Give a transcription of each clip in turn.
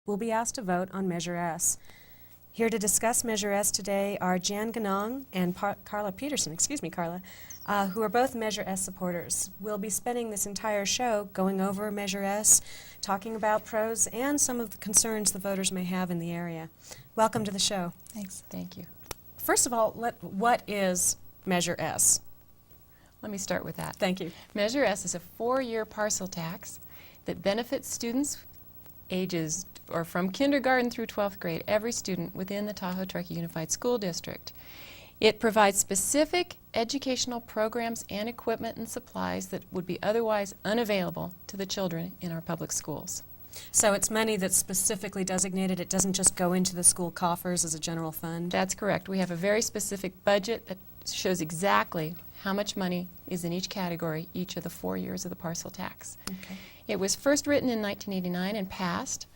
will be asked to vote on Measure S. Here to discuss Measure S today are Ganong and Carla Peterson, Carla, who are both Measure S supporters. We'll be spending this entire show going over Measure S, talking about pros and some of the concerns the voters may have in the area. Welcome to the show. Thanks. Thank you. First of all, what is Measure S? Let me start with that. Thank you. Measure S is a 4-year parcel tax that benefits students ages or from kindergarten through 12th grade, every student within the Tahoe-Truckee Unified School District. It provides specific educational programs and equipment and supplies that would be otherwise unavailable to the children in our public schools. So it's money that's specifically designated. It doesn't just go into the school coffers as a general fund? That's correct. We have a very specific budget that shows exactly how much money is in each category each of the 4 years of the parcel tax. Okay. It was first written in 1989 and passed,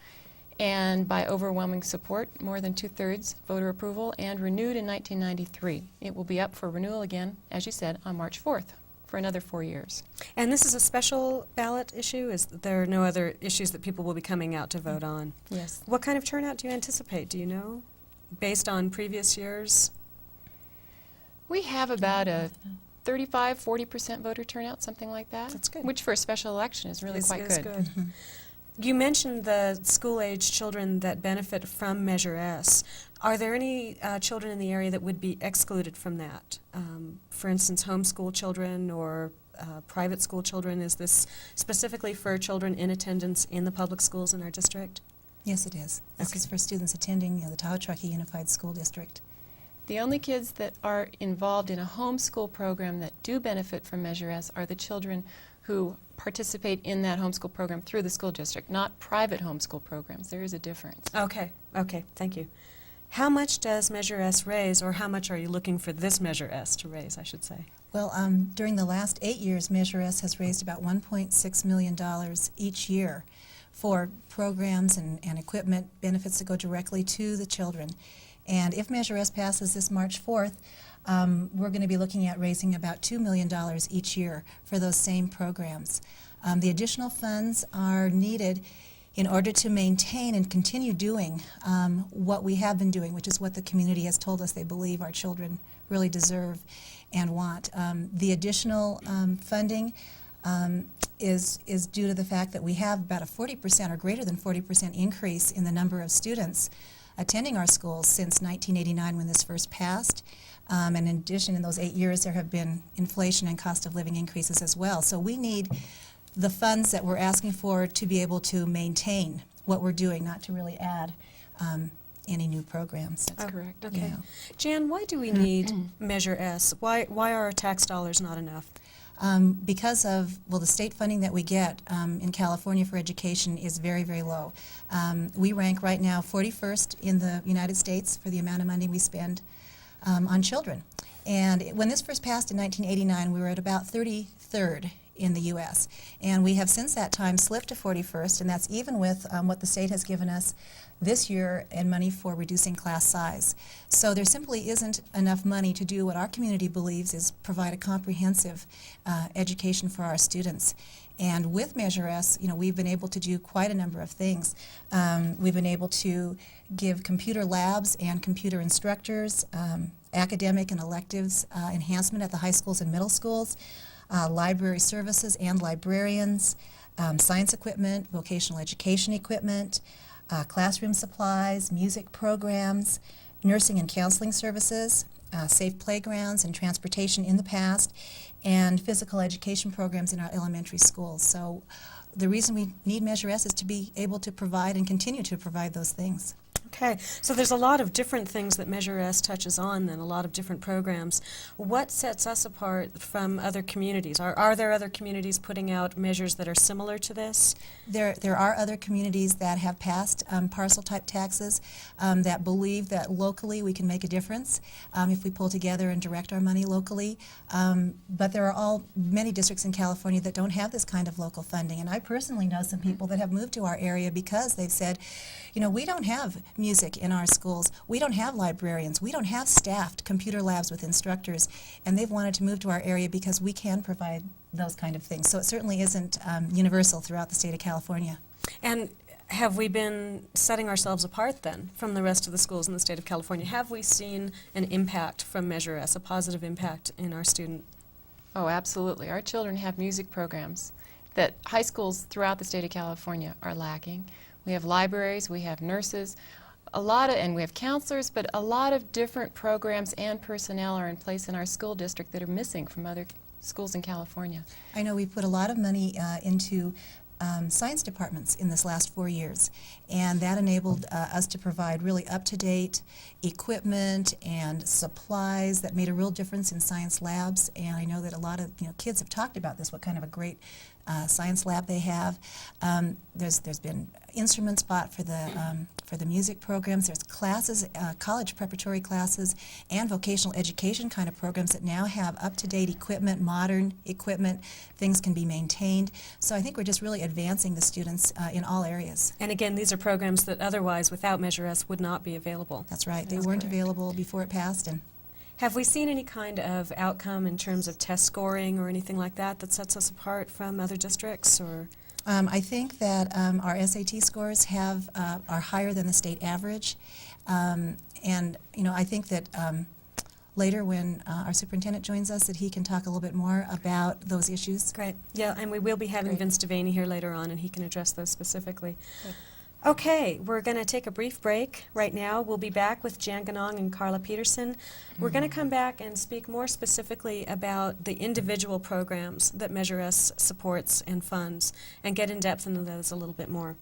and by overwhelming support, more than 2/3 voter approval, and renewed in 1993. It will be up for renewal again, as you said, on March 4th for another 4 years. And this is a special ballot issue? Is there no other issues that people will be coming out to vote on? Yes. What kind of turnout do you anticipate? Do you know, based on previous years? We have about a 35–40% voter turnout, something like that. That's good. Which for a special election is really quite Is good. good. You mentioned the school-age children that benefit from Measure S. Are there any children in the area that would be excluded from that? For instance, homeschool children or private school children? Is this specifically for children in attendance in the public schools in our district? Yes, it is. This is for students attending the Tahoe-Truckee Unified School District. The only kids that are involved in a homeschool program that do benefit from Measure S are the children who participate in that homeschool program through the school district, not private homeschool programs. There is a difference. Okay, thank you. How much does Measure S raise, or how much are you looking for this Measure S to raise, I should say? Well, during the last 8 years, Measure S has raised about $1.6 million each year for programs and equipment benefits that go directly to the children. And if Measure S passes this March 4th, we're going to be looking at raising about $2 million each year for those same programs. The additional funds are needed in order to maintain and continue doing what we have been doing, which is what the community has told us they believe our children really deserve and want. The additional funding is due to the fact that we have about a 40% or greater than 40% increase in the number of students attending our schools since 1989 when this first passed. And in addition, in those 8 years, there have been inflation and cost of living increases as well. So we need the funds that we're asking for to be able to maintain what we're doing, not to really add any new programs. That's correct. Okay. Yeah. Jan, why do we need Measure S? Why are our tax dollars not enough? Because of, well, the state funding that we get in California for education is very, very low. We rank right now 41st in the United States for the amount of money we spend on children. And when this first passed in 1989, we were at about 33rd in the U.S. And we have since that time slipped to 41st, and that's even with what the state has given us this year in money for reducing class size. So there simply isn't enough money to do what our community believes is provide a comprehensive education for our students. And with Measure S, we've been able to do quite a number of things. We've been able to give computer labs and computer instructors, academic and electives enhancement at the high schools and middle schools, library services and librarians, science equipment, vocational education equipment, classroom supplies, music programs, nursing and counseling services, safe playgrounds and transportation in the past, and physical education programs in our elementary schools. So the reason we need Measure S is to be able to provide and continue to provide those things. Okay, so there's a lot of different things that Measure S touches on then, a lot of different programs. What sets us apart from other communities? Are there other communities putting out measures that are similar to this? There are other communities that have passed parcel-type taxes that believe that locally we can make a difference if we pull together and direct our money locally. But there are many districts in California that don't have this kind of local funding. And I personally know some people that have moved to our area because they've said, we don't have music in our schools. We don't have librarians. We don't have staffed computer labs with instructors. And they've wanted to move to our area because we can provide those kind of things. So it certainly isn't universal throughout the state of California. And have we been setting ourselves apart then from the rest of the schools in the state of California? Have we seen an impact from Measure S, a positive impact in our student? Oh, absolutely. Our children have music programs that high schools throughout the state of California are lacking. We have libraries, we have nurses, and we have counselors, but a lot of different programs and personnel are in place in our school district that are missing from other schools in California. I know we put a lot of money into science departments in this last 4 years, and that enabled us to provide really up-to-date equipment and supplies that made a real difference in science labs. And I know that a lot of kids have talked about this, what kind of a great science lab they have. There's been instruments bought for the music programs. There's classes, college preparatory classes, and vocational education kind of programs that now have up-to-date equipment, modern equipment. Things can be maintained. So I think we're just really advancing the students in all areas. And again, these are programs that otherwise, without Measure S, would not be available. That's right. They That's weren't correct. available before it passed. And Have we seen any kind of outcome in terms of test scoring or anything like that that sets us apart from other districts? Or I think that our SAT scores are higher than the state average, and I think that later when our superintendent joins us, that he can talk a little bit more about those issues. Great. Yeah, and we will be having Great. Vince Deveney here later on, and he can address those specifically. Good. Okay, we're going to take a brief break right now. We'll be back with Jan Ganong and Carla Peterson. We're going to come back and speak more specifically about the individual programs that Measure S supports and funds, and get in depth into those a little bit more.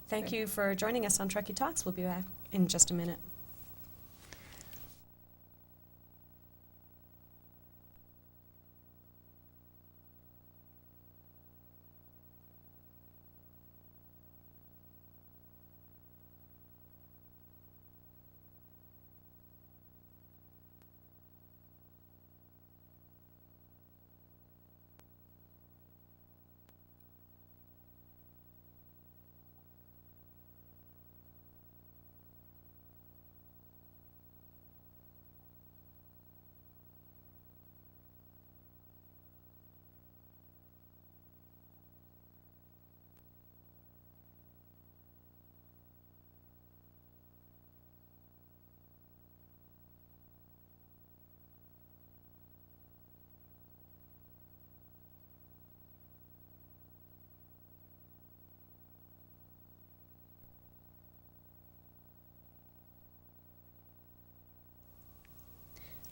Thank you for joining us on Truckee Talks. We'll be back in just a minute.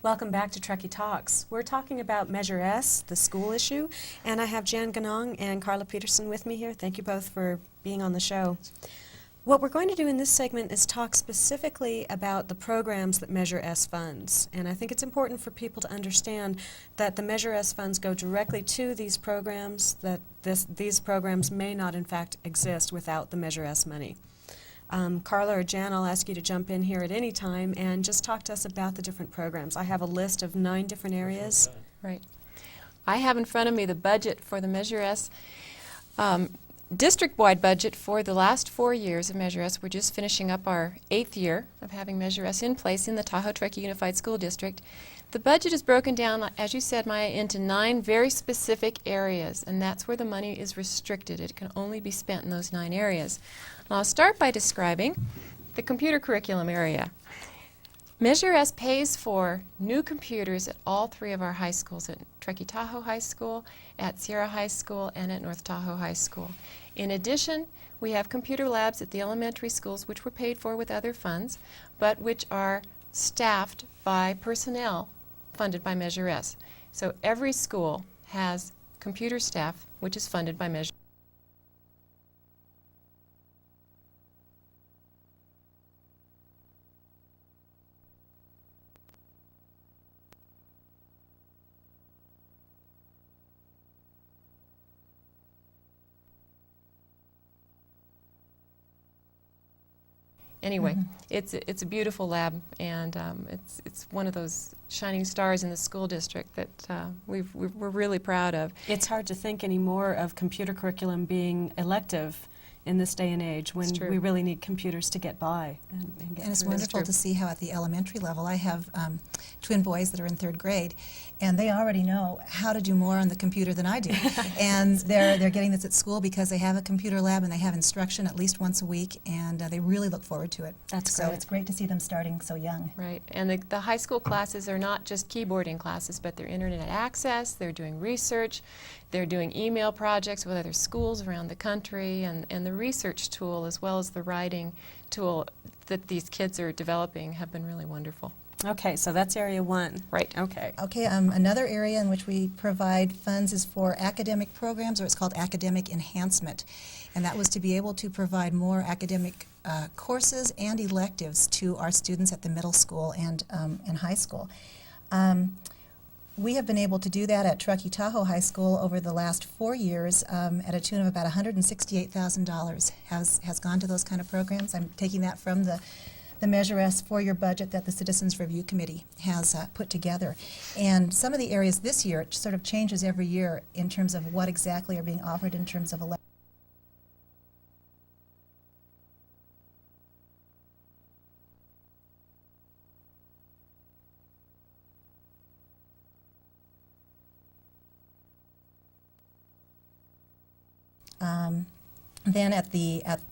Welcome back to Truckee Talks. We're talking about Measure S, the school issue, and I have Jan Ganong and Carla Peterson with me here. Thank you both for being on the show. What we're going to do in this segment is talk specifically about the programs that Measure S funds, and I think it's important for people to understand that the Measure S funds go directly to these programs, that these programs may not in fact exist without the Measure S money. Carla or Jan, I'll ask you to jump in here at any time and just talk to us about the different programs. I have a list of 9 different areas. Right. I have in front of me the budget for the Measure S district-wide budget for the last 4 years of Measure S. We're just finishing up our 8th year of having Measure S in place in the Tahoe Truckee Unified School District. The budget is broken down, as you said, Maya, into 9 very specific areas, and that's where the money is restricted. It can only be spent in those 9 areas. I'll start by describing the computer curriculum area. Measure S pays for new computers at all 3 of our high schools, at Truckee Tahoe High School, at Sierra High School, and at North Tahoe High School. In addition, we have computer labs at the elementary schools, which were paid for with other funds, but which are staffed by personnel funded by Measure S. So every school has computer staff, which is funded by Measure S. Anyway, it's a beautiful lab, and it's one of those shining stars in the school district that we're really proud of. It's hard to think anymore of computer curriculum being elective in this day and age when It's true. we really need computers to get by and get And it's through. wonderful to see how at the elementary level, I have twin boys that are in 3rd grade, and they already know how to do more on the computer than I do. And they're getting this at school because they have a computer lab and they have instruction at least once a week, and they really look forward to it. That's So great. it's great to see them starting so young. Right, and the high school classes are not just keyboarding classes, but they're internet access, they're doing research, they're doing email projects with other schools around the country, and the research tool as well as the writing tool that these kids are developing have been really wonderful. Okay, so that's area 1. Right. Okay. Okay, another area in which we provide funds is for academic programs, or it's called academic enhancement. And that was to be able to provide more academic courses and electives to our students at the middle school and high school. We have been able to do that at Truckee Tahoe High School over the last 4 years at a tune of about $168,000 has gone to those kind of programs. I'm taking that from the Measure S 4-year budget that the Citizens Review Committee has put together. And some of the areas this year, it sort of changes every year in terms of what exactly are being offered in terms of then at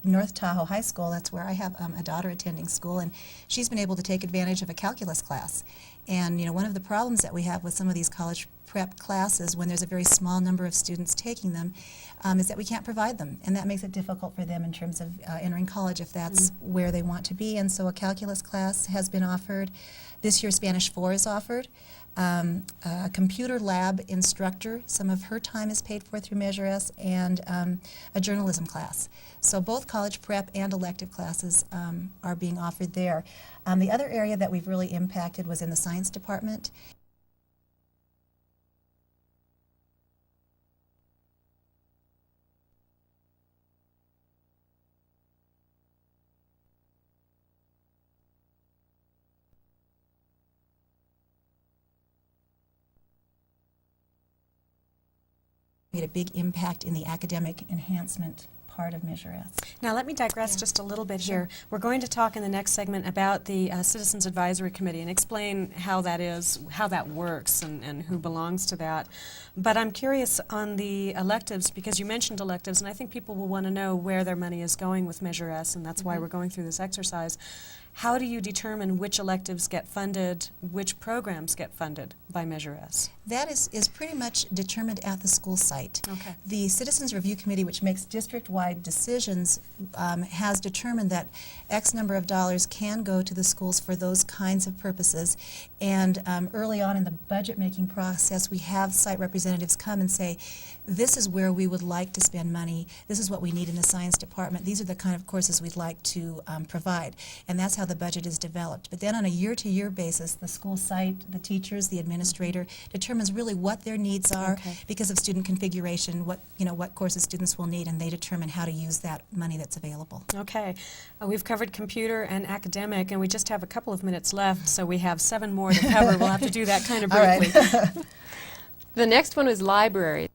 North Tahoe High School, that's where I have a daughter attending school, and she's been able to take advantage of a calculus class. And you know, one of the problems that we have with some of these college prep classes when there's a very small number of students taking them is that we can't provide them, and that makes it difficult for them in terms of entering college if that's where they want to be. And so a calculus class has been offered. This year Spanish 4 is offered. A computer lab instructor, some of her time is paid for through Measure S, and a journalism class. So both college prep and elective classes are being offered there. The other area that we've really impacted was in the science department. Made a big impact in the academic enhancement part of Measure S. Now let me digress just a little bit here. We're going to talk in the next segment about the Citizens Advisory Committee and explain how that is, how that works, and who belongs to that. But I'm curious on the electives, because you mentioned electives, and I think people will want to know where their money is going with Measure S, and that's why we're going through this exercise. How do you determine which electives get funded, which programs get funded by Measure S? That is pretty much determined at the school site. Okay. The Citizens Review Committee, which makes district-wide decisions, has determined that X number of dollars can go to the schools for those kinds of purposes. And early on in the budget-making process, we have site representatives come and say, this is where we would like to spend money, this is what we need in the science department, these are the kind of courses we'd like to provide. And that's how the budget is developed. But then on a year-to-year basis, the school site, the teachers, the administrator determines really what their needs are because of student configuration, what courses students will need, and they determine how to use that money that's available. Okay. We've covered computer and academic, and we just have a couple of minutes left, so we have 7 more to cover. We'll have to do that kind of All right. briefly. The next one was library.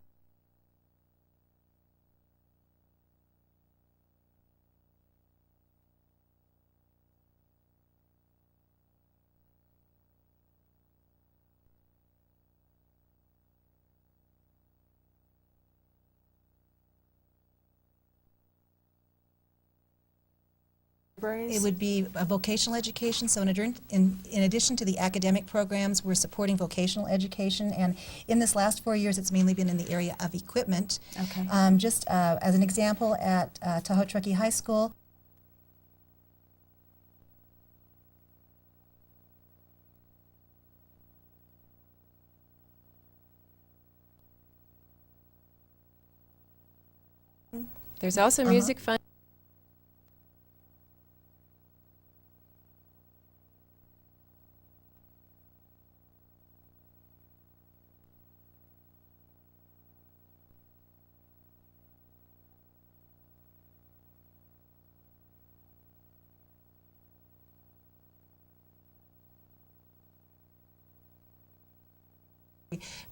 It would be a vocational education, so in addition to the academic programs, we're supporting vocational education, and in this last 4 years, it's mainly been in the area of equipment. Okay. Just as an example, at Tahoe Truckee High School, There's also music fund.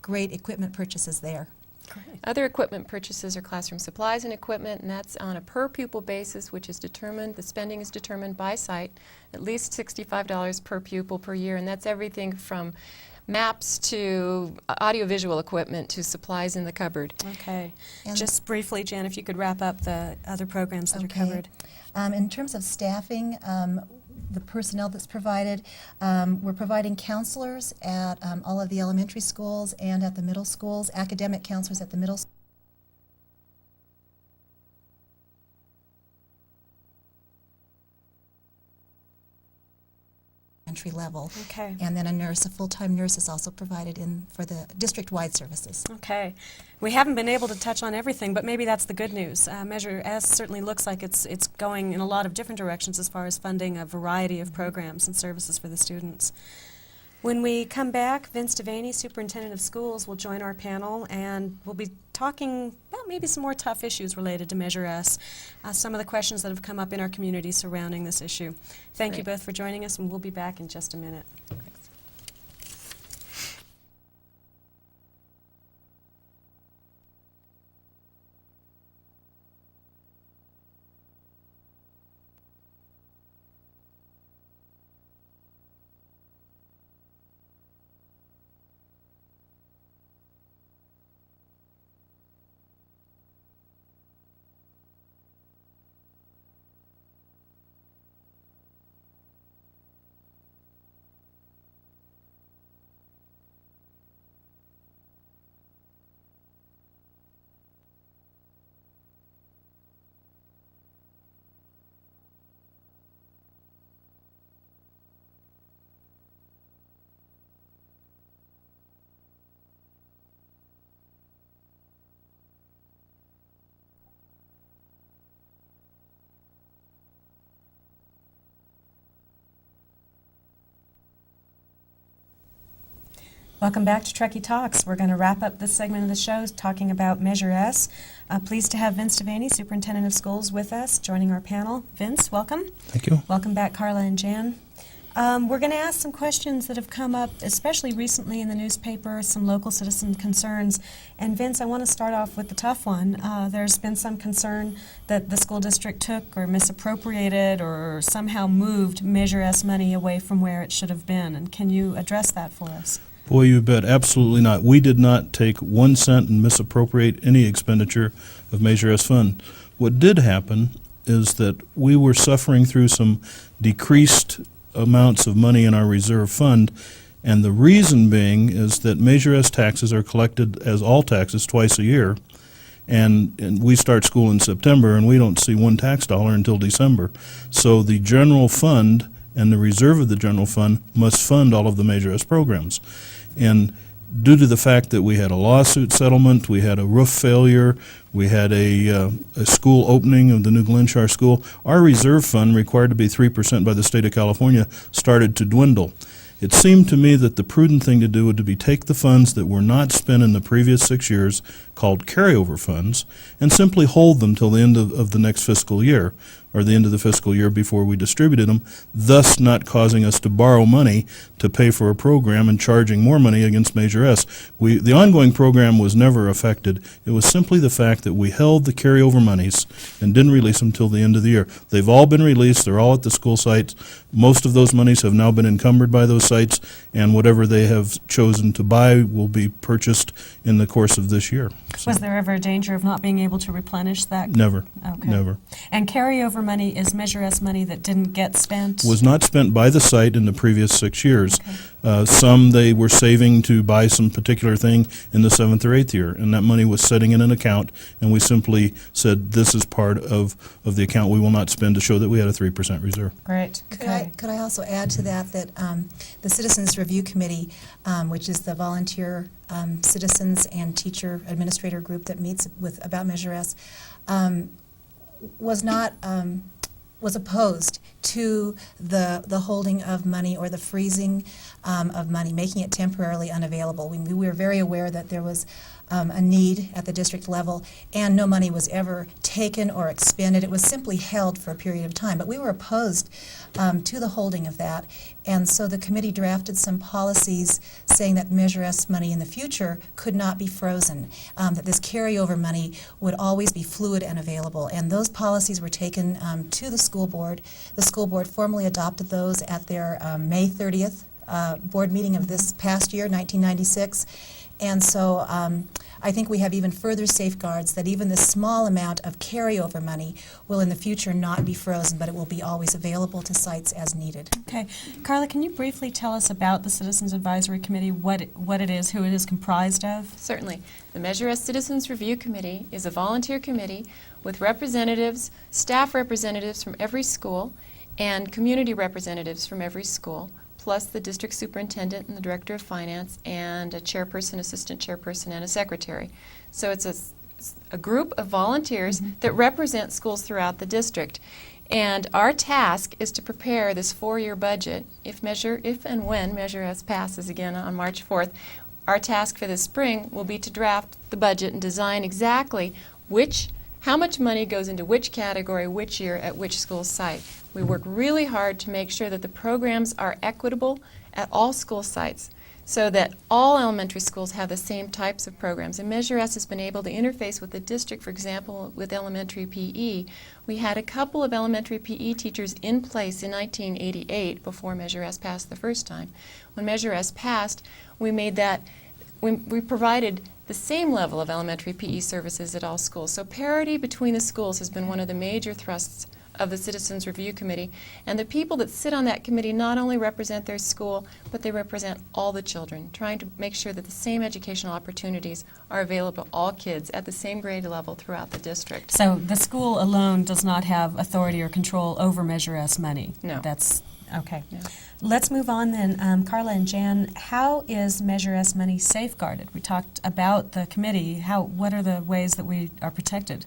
great equipment purchases there. Great. Other equipment purchases are classroom supplies and equipment, and that's on a per pupil basis, which is determined, the spending is determined by site, at least $65 per pupil per year, and that's everything from maps to audiovisual equipment to supplies in the cupboard. Okay. And- Just briefly, Jan, if you could wrap up the other programs that are covered. In terms of staffing, the personnel that's provided, we're providing counselors at all of the elementary schools and at the middle schools, academic counselors at the middle schools. Entry level. Okay. And then a full-time nurse is also provided in for the district-wide services. Okay. We haven't been able to touch on everything, but maybe that's the good news. Measure S certainly looks like it's going in a lot of different directions as far as funding a variety of programs and services for the students. When we come back, Vince Deveney, Superintendent of Schools, will join our panel, and we'll be talking about maybe some more tough issues related to Measure S, some of the questions that have come up in our community surrounding this issue. Thank you Great. both for joining us, and we'll be back in just a minute. Welcome back to Truckee Talks. We're going to wrap up this segment of the show talking about Measure S. Pleased to have Vince Deveney, Superintendent of Schools, with us, joining our panel. Vince, welcome. Thank you. Welcome back, Carla and Jan. We're going to ask some questions that have come up, especially recently in the newspaper, some local citizen concerns. And Vince, I want to start off with the tough one. There's been some concern that the school district took or misappropriated or somehow moved Measure S money away from where it should have been. And can you address that for us? Boy, you bet. Absolutely not. We did not take 1 cent and misappropriate any expenditure of Measure S fund. What did happen is that we were suffering through some decreased amounts of money in our reserve fund, and the reason being is that Measure S taxes are collected as all taxes twice a year, and we start school in September, and we don't see one tax dollar until December. So the general fund and the reserve of the general fund must fund all of the Measure S programs. And due to the fact that we had a lawsuit settlement, we had a roof failure, we had a school opening of the new Glenshire School, our reserve fund, required to be 3% by the state of California, started to dwindle. It seemed to me that the prudent thing to do would be take the funds that were not spent in the previous 6 years, called carryover funds, and simply hold them till the end of the next fiscal year, or the end of the fiscal year before we distributed them, thus not causing us to borrow money to pay for a program and charging more money against Measure S. The ongoing program was never affected. It was simply the fact that we held the carryover monies and didn't release them till the end of the year. They've all been released. They're all at the school sites. Most of those monies have now been encumbered by those sites, and whatever they have chosen to buy will be purchased in the course of this year. So, Was there ever a danger of not being able to replenish that? never, Okay. never. And carryover money is Measure S money that didn't get spent? Was not spent by the site in the previous 6 years. Okay. Some they were saving to buy some particular thing in the 7th or 8th year, and that money was sitting in an account, and we simply said, this is part of the account we will not spend, to show that we had a 3% reserve. Great. Okay. Could I also add to that the Citizens Review Committee, which is the volunteer citizens and teacher administrator group that meets with about Measure S, was opposed to the holding of money or the freezing of money, making it temporarily unavailable. We were very aware that there was a need at the district level, and no money was ever taken or expended. It was simply held for a period of time. But we were opposed to the holding of that, and so the committee drafted some policies saying that Measure S money in the future could not be frozen, that this carryover money would always be fluid and available. And those policies were taken to the school board. The school board formally adopted those at their May 30th board meeting of this past year, 1996. And so I think we have even further safeguards that even this small amount of carryover money will in the future not be frozen, but it will be always available to sites as needed. Okay. Carla, can you briefly tell us about the Citizens Advisory Committee, what it is, who it is comprised of? Certainly. The Measure S Citizens Review Committee is a volunteer committee with representatives, staff representatives from every school, and community representatives from every school, plus the district superintendent and the director of finance, and a chairperson, assistant chairperson, and a secretary. So it's a group of volunteers that represent schools throughout the district. And our task is to prepare this 4-year budget. If and when Measure S passes again on March 4th, our task for this spring will be to draft the budget and design exactly how much money goes into which category, which year, at which school site. We work really hard to make sure that the programs are equitable at all school sites so that all elementary schools have the same types of programs. And Measure S has been able to interface with the district, for example, with elementary PE. We had a couple of elementary PE teachers in place in 1988 before Measure S passed the first time. When Measure S passed, we provided the same level of elementary PE services at all schools. So parity between the schools has been one of the major thrusts of the Citizens Review Committee. And the people that sit on that committee not only represent their school, but they represent all the children, trying to make sure that the same educational opportunities are available to all kids at the same grade level throughout the district. So the school alone does not have authority or control over Measure S money? No. That's, okay. No. Let's move on then. Carla and Jan, how is Measure S money safeguarded? We talked about the committee. What are the ways that we are protected?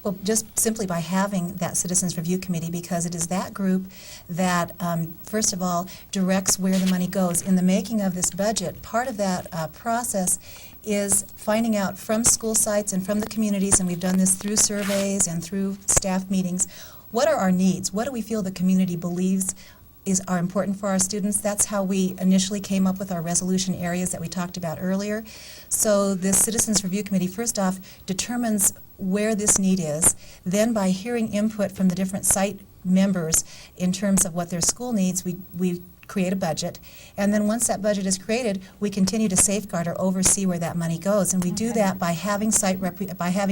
Well, just simply by having that Citizens Review Committee, because it is that group that, first of all, directs where the money goes. In the making of this budget, part of that process is finding out from school sites and from the communities, and we've done this through surveys and through staff meetings, what are our needs? What do we feel the community believes are important for our students? That's how we initially came up with our resolution areas that we talked about earlier. So this Citizens Review Committee, first off, determines where this need is. Then by hearing input from the different site members in terms of what their school needs, we create a budget. And then once that budget is created, we continue to safeguard or oversee where that money goes. And we do that by having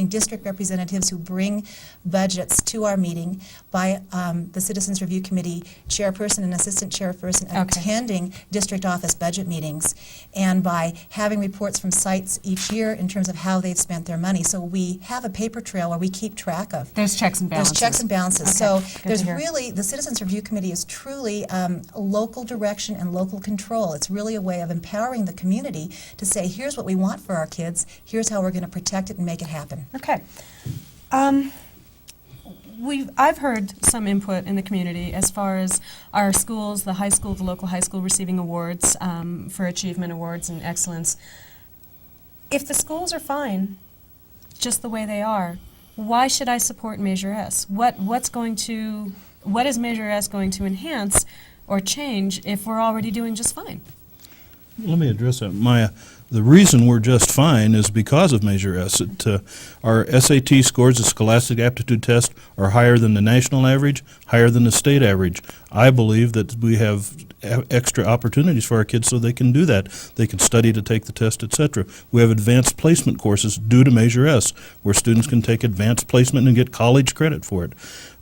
district representatives who bring budgets to our meeting, by the Citizens Review Committee chairperson and assistant chairperson attending district office budget meetings, and by having reports from sites each year in terms of how they've spent their money. So we have a paper trail where we keep track of. There's checks and balances. There's checks and balances. Okay. So Good there's to hear. really, the Citizens Review Committee is truly local direction and local control. It's really a way of empowering the community to say, here's what we want for our kids, here's how we're going to protect it and make it happen. Okay. I've heard some input in the community as far as our schools, the high school, the local high school receiving awards for achievement awards and excellence. If the schools are fine, just the way they are, why should I support Measure S? What is Measure S going to enhance or change if we're already doing just fine? Let me address that. Maya, the reason we're just fine is because of Measure S. Our SAT scores, the Scholastic Aptitude Test, are higher than the national average, higher than the state average. I believe that we have extra opportunities for our kids so they can do that. They can study to take the test, etc. We have advanced placement courses due to Measure S, where students can take advanced placement and get college credit for it.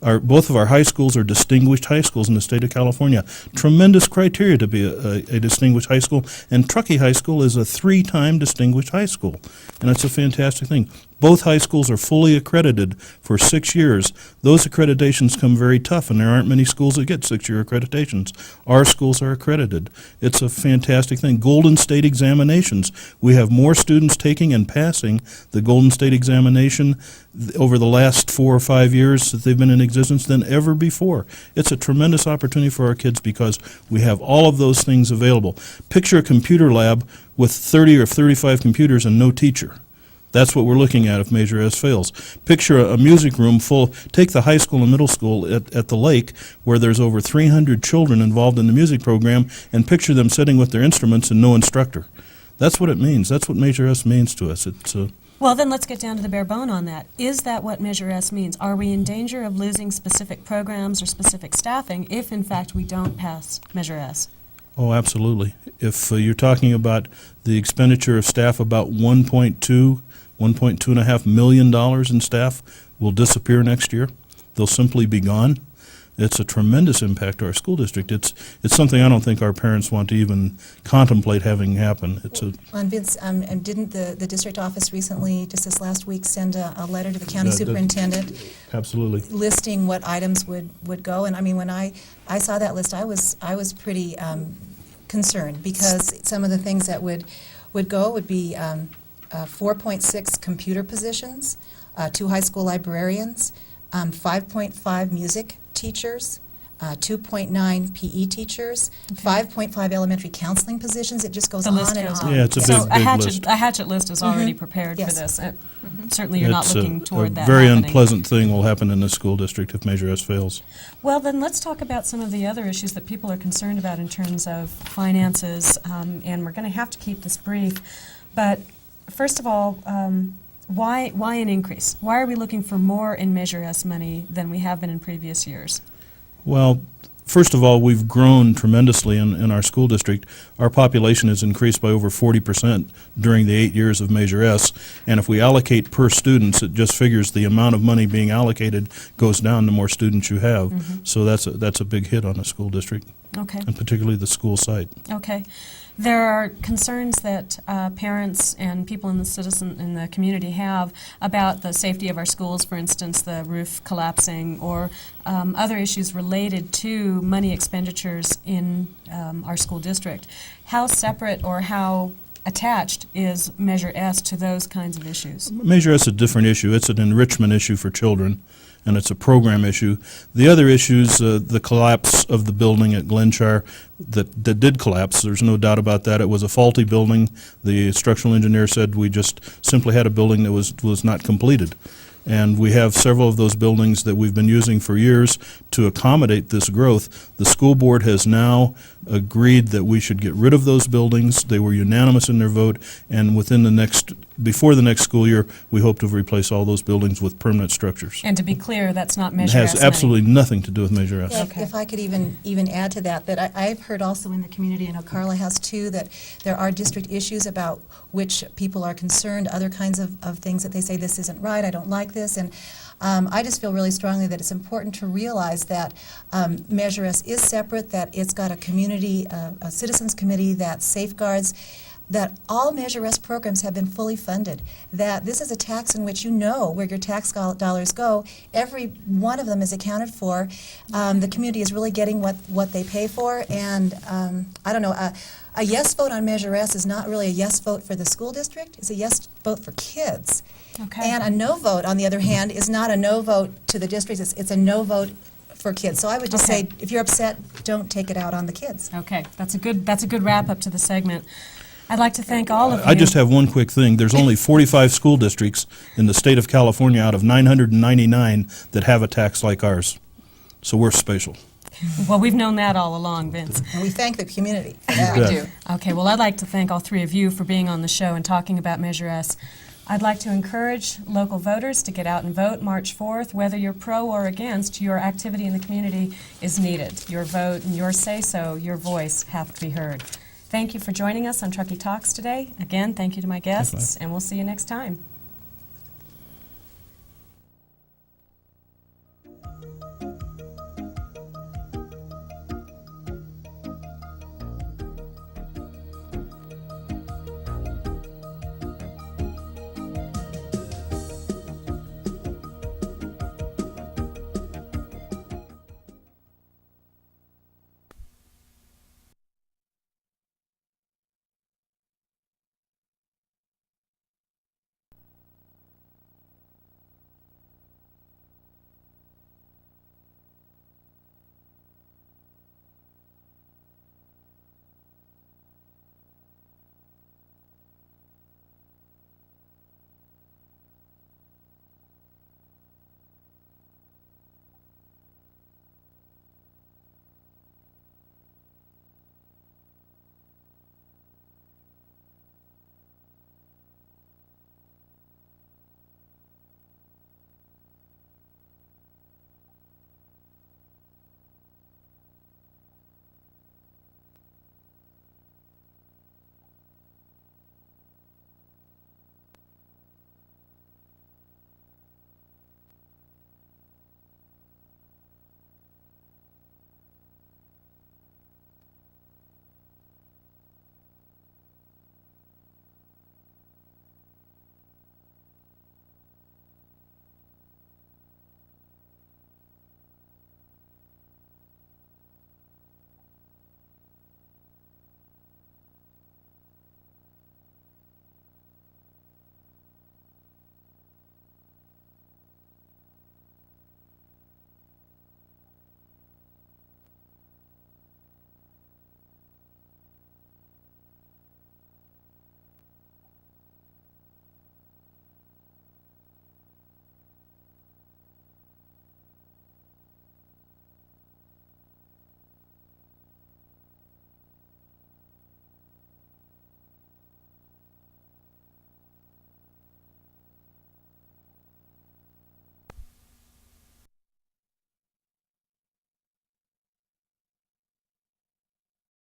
Both of our high schools are distinguished high schools in the state of California. Tremendous criteria to be a distinguished high school, and Truckee High School is a 3-time distinguished high school, and it's a fantastic thing. Both high schools are fully accredited for 6 years. Those accreditations come very tough, and there aren't many schools that get 6-year accreditations. Our schools are accredited. It's a fantastic thing. Golden State examinations. We have more students taking and passing the Golden State examination over the last 4 or 5 years that they've been in existence than ever before. It's a tremendous opportunity for our kids because we have all of those things available. Picture a computer lab with 30 or 35 computers and no teacher. That's what we're looking at if Measure S fails. Picture a music room full, take the high school and middle school at the lake where there's over 300 children involved in the music program, and picture them sitting with their instruments and no instructor. That's what it means. That's what Measure S means to us. It's Well, then let's get down to the bare bone on that. Is that what Measure S means? Are we in danger of losing specific programs or specific staffing if, in fact, we don't pass Measure S? Oh, absolutely. If you're talking about the expenditure of staff, about $1.2.5 million in staff will disappear next year. They'll simply be gone. It's a tremendous impact to our school district. It's something I don't think our parents want to even contemplate having happen. And Vince, and didn't the district office recently, just this last week, send a letter to the county superintendent Absolutely. listing what items would go? And I mean, when I saw that list, I was pretty concerned, because some of the things that would go would be 4.6 computer positions, 2 high school librarians, 5.5 music teachers, 2.9 PE teachers, 5.5 elementary counseling positions. It just goes The on list and goes on. on. Yeah, it's a So big list. a hatchet list is already prepared for Yes. this. Certainly you're not It's looking toward a that very happening. unpleasant thing will happen in this school district if Measure S fails. Well, then let's talk about some of the other issues that people are concerned about in terms of finances, and we're going to have to keep this brief. But first of all, why an increase? Why are we looking for more in Measure S money than we have been in previous years? Well, first of all, we've grown tremendously in our school district. Our population has increased by over 40% during the 8 years of Measure S. And if we allocate per students, it just figures the amount of money being allocated goes down the more students you have. So that's a big hit on a school district, Okay. and particularly the school site. Okay. There are concerns that parents and people in the community have about the safety of our schools, for instance, the roof collapsing, or other issues related to money expenditures in our school district. How separate or how attached is Measure S to those kinds of issues? Measure S is a different issue. It's an enrichment issue for children, and it's a program issue. The other issues, the collapse of the building at Glenshire, that did collapse, there's no doubt about that. It was a faulty building. The structural engineer said we just simply had a building that was not completed. And we have several of those buildings that we've been using for years to accommodate this growth. The school board has now agreed that we should get rid of those buildings. They were unanimous in their vote, and before the next school year, we hope to replace all those buildings with permanent structures. And to be clear, that's not It Measure S has money. absolutely nothing to do with Measure S. Yeah, Okay. if I could even add to that, I've heard also in the community, I know Carla has too, that there are district issues about which people are concerned, other kinds of things that they say, this isn't right, I don't like this, and I just feel really strongly that it's important to realize that Measure S is separate, that it's got a community, a citizens committee that safeguards that all Measure S programs have been fully funded, that this is a tax in which you know where your tax dollars go. Every one of them is accounted for. The community is really getting what they pay for, and I don't know, a yes vote on Measure S is not really a yes vote for the school district, it's a yes vote for kids. Okay. And a no vote, on the other hand, is not a no vote to the districts, it's a no vote for kids. So I would just Okay. say, if you're upset, don't take it out on the kids. Okay, that's a good wrap up to the segment. I'd like to thank all of you. I just have one quick thing. There's only 45 school districts in the state of California out of 999 that have a tax like ours. So we're special. Well, we've known that all along, Vince. And we thank the community for Yeah. that. We do. Okay, well, I'd like to thank all three of you for being on the show and talking about Measure S. I'd like to encourage local voters to get out and vote March 4th. Whether you're pro or against, your activity in the community is needed. Your vote and your say-so, your voice have to be heard. Thank you for joining us on Truckee Talks today. Again, thank you to my guests, and we'll see you next time.